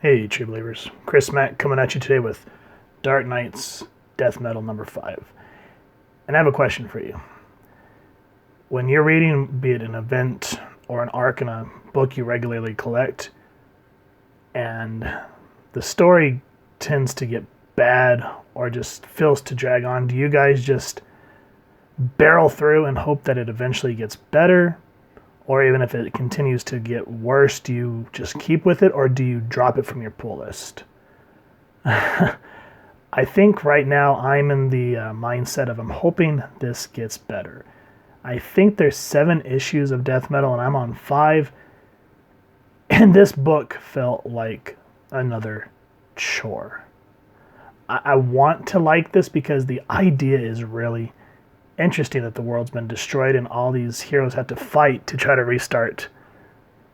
Hey, True Believers. Chris Mack coming at you today with Dark Knight's Death Metal number 5. And I have a question for you. When you're reading, be it an event or an arc in a book you regularly collect, and the story tends to get bad or just feels to drag on, do you guys just barrel through and hope that it eventually gets better? Or even if it continues to get worse, do you just keep with it or do you drop it from your pull list? I think right now I'm in the mindset of I'm hoping this gets better. I think there's 7 issues of Death Metal and I'm on 5. And this book felt like another chore. I want to like this because the idea is really interesting that the world's been destroyed and all these heroes have to fight to try to restart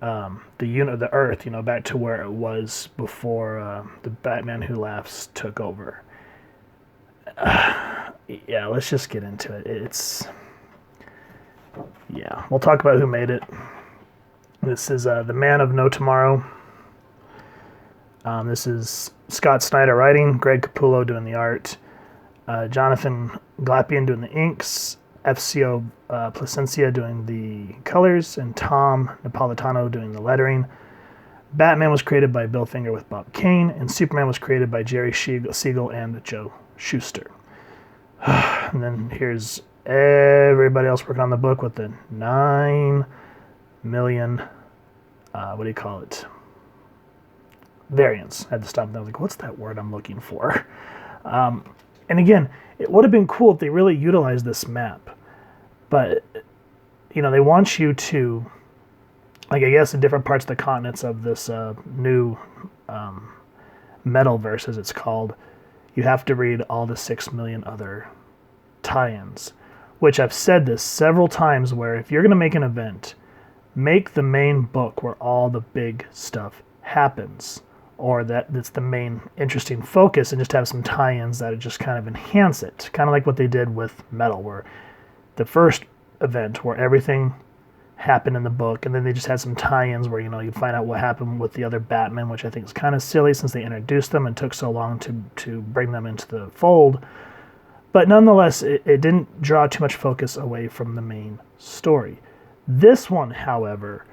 the Earth, back to where it was before the Batman Who Laughs took over. Yeah, let's just get into it. We'll talk about who made it. This is The Man of No Tomorrow. This is Scott Snyder writing, Greg Capullo doing the art, Jonathan Glapion doing the inks, FCO Placencia doing the colors, and Tom Napolitano doing the lettering. Batman was created by Bill Finger with Bob Kane, and Superman was created by Jerry Siegel and Joe Shuster. And then here's everybody else working on the book with the 9 million, variants. I had to stop and I was like, what's that word I'm looking for? And again, it would have been cool if they really utilized this map. But, they want you to, I guess in different parts of the continents of this new Metalverse, as it's called, you have to read all the 6 million other tie-ins. Which I've said this several times, where if you're going to make an event, make the main book where all the big stuff happens. Or that's the main interesting focus, and just have some tie-ins that just kind of enhance it. Kind of like what they did with Metal, where the first event where everything happened in the book, and then they just had some tie-ins where, you find out what happened with the other Batman, which I think is kind of silly since they introduced them and took so long to bring them into the fold. But nonetheless, it didn't draw too much focus away from the main story. This one, however,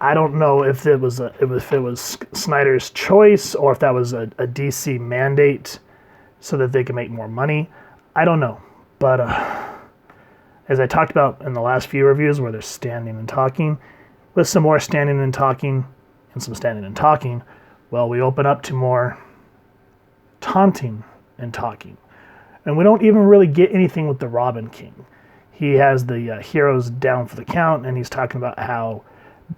I don't know if it was Snyder's choice or if that was a DC mandate so that they could make more money. I don't know. But as I talked about in the last few reviews where they're standing and talking, with some more standing and talking and some standing and talking, well, we open up to more taunting and talking. And we don't even really get anything with the Robin King. He has the heroes down for the count, and he's talking about how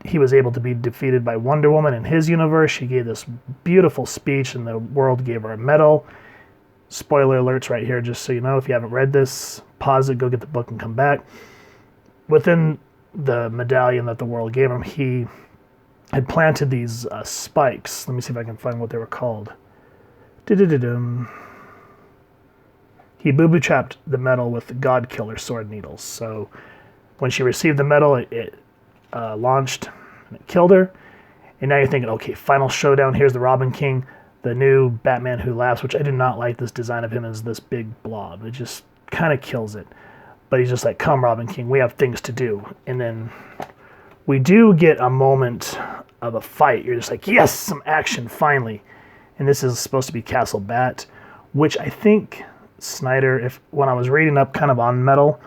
he was able to be defeated by Wonder Woman in his universe. She gave this beautiful speech, and the world gave her a medal. Spoiler alerts right here, just so you know. If you haven't read this, pause it, go get the book, and come back. Within the medallion that the world gave him, he had planted these spikes. Let me see if I can find what they were called. He booby-trapped the medal with the God Killer sword needles. So when she received the medal, it launched and it killed her. And now you're thinking, okay, final showdown. Here's the Robin King, the new Batman Who Laughs, which I did not like this design of him as this big blob. It just kind of kills it. But he's just like, come, Robin King, we have things to do. And then we do get a moment of a fight. You're just like, yes, some action, finally. And this is supposed to be Castle Bat, which I think Snyder, when I was reading up kind of on Metal,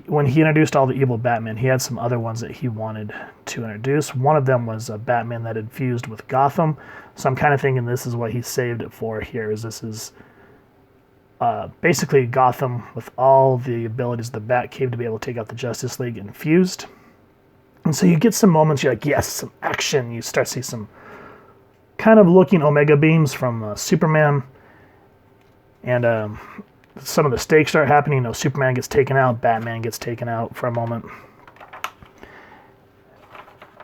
when he introduced all the evil Batman, he had some other ones that he wanted to introduce. One of them was a Batman that had fused with Gotham. So I'm kind of thinking this is what he saved it for here. This is basically Gotham with all the abilities of the Batcave to be able to take out the Justice League and fused. And so you get some moments, you're like, yes, some action. You start to see some kind of looking Omega beams from Superman. And some of the stakes start happening. Superman gets taken out, Batman gets taken out for a moment.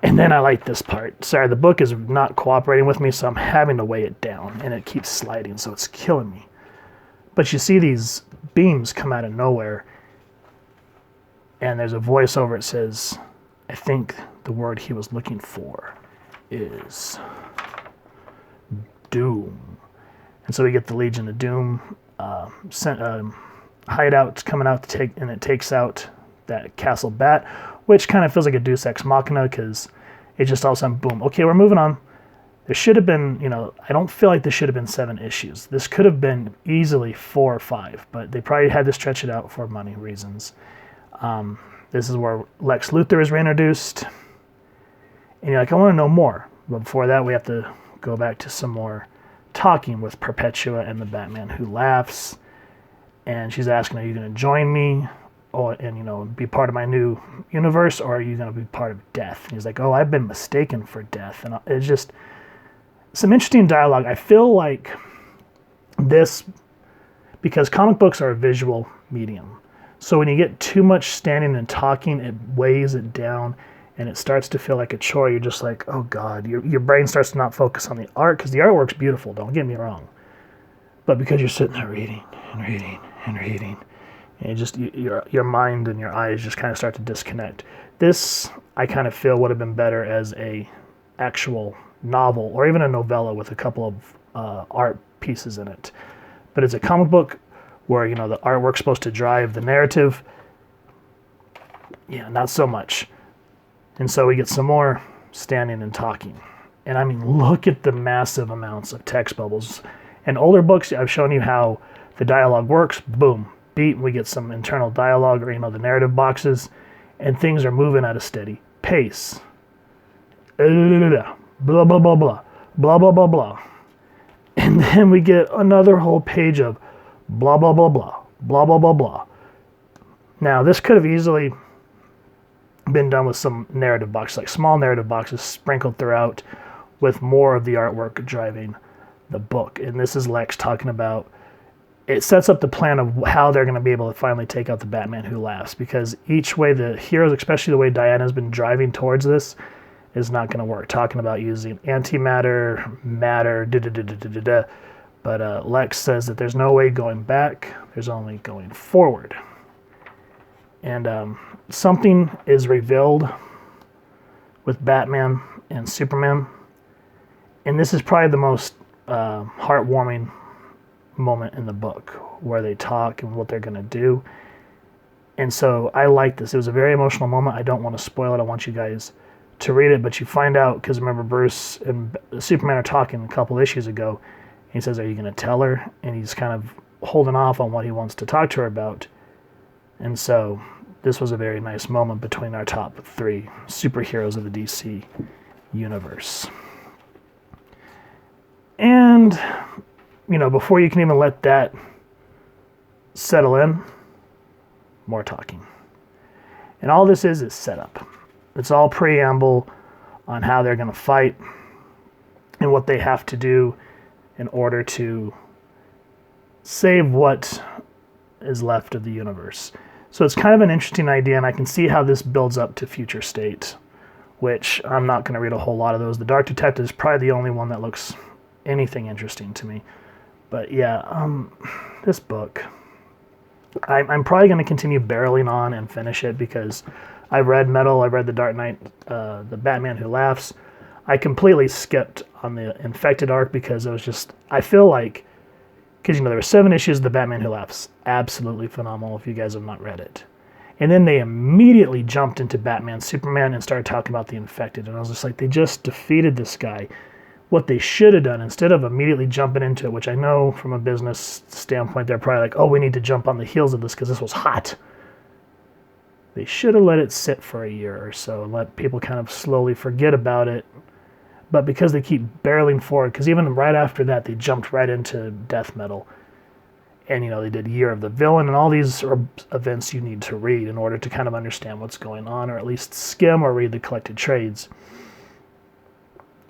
And then I like this part. Sorry, the book is not cooperating with me, so I'm having to weigh it down, and it keeps sliding, so it's killing me. But you see these beams come out of nowhere, and there's a voiceover that says, I think the word he was looking for is And so we get the Legion of Doom hideout coming out to take, and it takes out that Castle Bat, which kind of feels like a Deus Ex Machina because it just all of a sudden, boom, okay, we're moving on. There should have been, I don't feel like this should have been 7 issues. This could have been easily 4 or 5, but they probably had to stretch it out for money reasons. This is where Lex Luthor is reintroduced. And you're like, I want to know more. But before that, we have to go back to some more talking with Perpetua and the Batman Who Laughs. And she's asking, are you going to join me and be part of my new universe, or are you going to be part of death? And he's like, oh, I've been mistaken for death. And it's just some interesting dialogue. I feel like this, because comic books are a visual medium, so when you get too much standing and talking, it weighs it down, and it starts to feel like a chore. You're just like, oh God, your brain starts to not focus on the art, because the artwork's beautiful, don't get me wrong. But because you're sitting there reading and reading and reading, and your mind and your eyes just kind of start to disconnect. This, I kind of feel, would have been better as a actual novel, or even a novella with a couple of art pieces in it. But it's a comic book where, the artwork's supposed to drive the narrative. Yeah, not so much. And so we get some more standing and talking. And I mean, look at the massive amounts of text bubbles. In older books, I've shown you how the dialogue works. Boom, beat, we get some internal dialogue, or, the narrative boxes, and things are moving at a steady pace. Blah, blah, blah, blah, blah, blah, blah, blah, blah. And then we get another whole page of blah, blah, blah, blah, blah, blah, blah, blah. Now, this could have easily been done with some narrative boxes, like small narrative boxes sprinkled throughout with more of the artwork driving the book. And this is Lex talking about, it sets up the plan of how they're going to be able to finally take out the Batman Who Laughs, because each way the heroes, especially the way Diana's been driving towards this, is not going to work. Talking about using antimatter, matter, but Lex says that there's no way going back, there's only going forward. And something is revealed with Batman and Superman, and this is probably the most heartwarming moment in the book, where they talk and what they're going to do. And so I like this. It was a very emotional moment. I don't want to spoil it. I want you guys to read it, but you find out, because remember, Bruce and Superman are talking a couple issues ago. He says, are you going to tell her? And he's kind of holding off on what he wants to talk to her about. And so this was a very nice moment between our top 3 superheroes of the DC universe. And, before you can even let that settle in, more talking. And all this is setup. It's all preamble on how they're going to fight and what they have to do in order to save what is left of the universe. So it's kind of an interesting idea, and I can see how this builds up to Future State, which I'm not going to read a whole lot of those. The Dark Detective is probably the only one that looks anything interesting to me. But yeah, this book, I'm probably going to continue barreling on and finish it, because I read Metal, I read The Dark Knight, the Batman Who Laughs. I completely skipped on the Infected arc, because it was just, I feel like, because there were 7 issues of the Batman Who Laughs, absolutely phenomenal if you guys have not read it. And then they immediately jumped into Batman, Superman, and started talking about the Infected, and I was just like, they just defeated this guy. What they should have done, instead of immediately jumping into it, which I know from a business standpoint, they're probably like, oh, we need to jump on the heels of this because this was hot. They should have let it sit for a year or so and let people kind of slowly forget about it. But because they keep barreling forward, because even right after that, they jumped right into Death Metal. And, they did Year of the Villain, and all these are events you need to read in order to kind of understand what's going on, or at least skim or read the collected trades.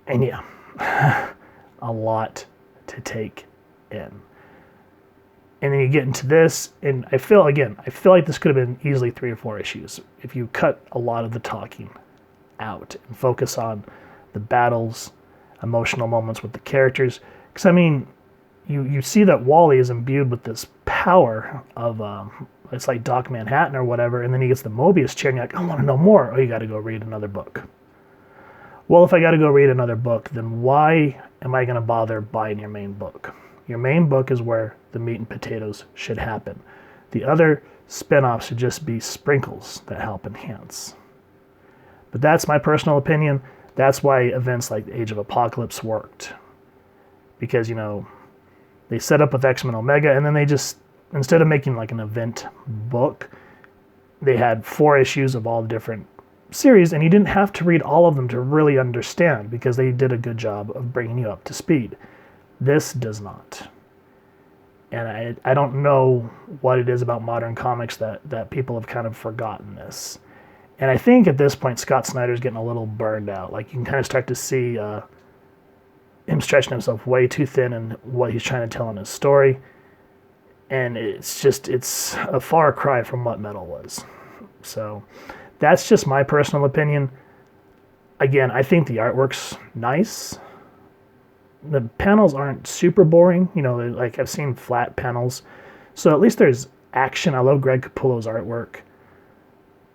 And yeah, a lot to take in. And then you get into this, and I feel like this could have been easily 3 or 4 issues if you cut a lot of the talking out and focus on the battles, emotional moments with the characters. Because, you see that Wally is imbued with this power of, it's like Doc Manhattan or whatever, and then he gets the Mobius chair, and you're like, I want to know more. Oh, you got to go read another book. Well, if I got to go read another book, then why am I going to bother buying your main book? Your main book is where the meat and potatoes should happen. The other spin-offs should just be sprinkles that help enhance. But that's my personal opinion. That's why events like Age of Apocalypse worked. Because, they set up with X-Men Omega, and then they just, instead of making like an event book, they had 4 issues of all the different series, and you didn't have to read all of them to really understand, because they did a good job of bringing you up to speed. This does not. And I don't know what it is about modern comics that people have kind of forgotten this. And I think at this point, Scott Snyder's getting a little burned out. Like, you can kind of start to see him stretching himself way too thin in what he's trying to tell in his story. And it's a far cry from what Metal was. So that's just my personal opinion. Again, I think the artwork's nice. The panels aren't super boring. Like, I've seen flat panels. So at least there's action. I love Greg Capullo's artwork.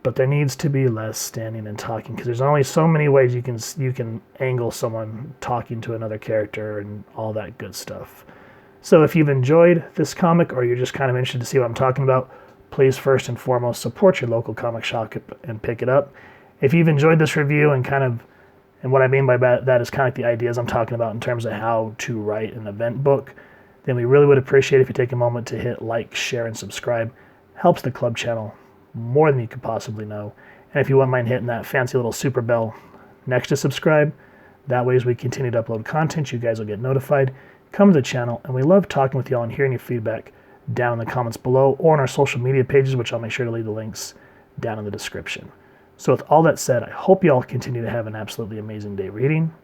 But there needs to be less standing and talking, because there's only so many ways you can angle someone talking to another character and all that good stuff. So if you've enjoyed this comic, or you're just kind of interested to see what I'm talking about, please first and foremost support your local comic shop and pick it up. If you've enjoyed this review and what I mean by that is kind of like the ideas I'm talking about in terms of how to write an event book, then we really would appreciate if you take a moment to hit like, share, and subscribe. Helps the club channel more than you could possibly know. And if you wouldn't mind hitting that fancy little super bell next to subscribe, that way as we continue to upload content, you guys will get notified. Come to the channel, and we love talking with y'all and hearing your feedback down in the comments below, or on our social media pages, which I'll make sure to leave the links down in the description. So with all that said, I hope y'all continue to have an absolutely amazing day reading,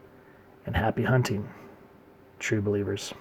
and happy hunting, true believers.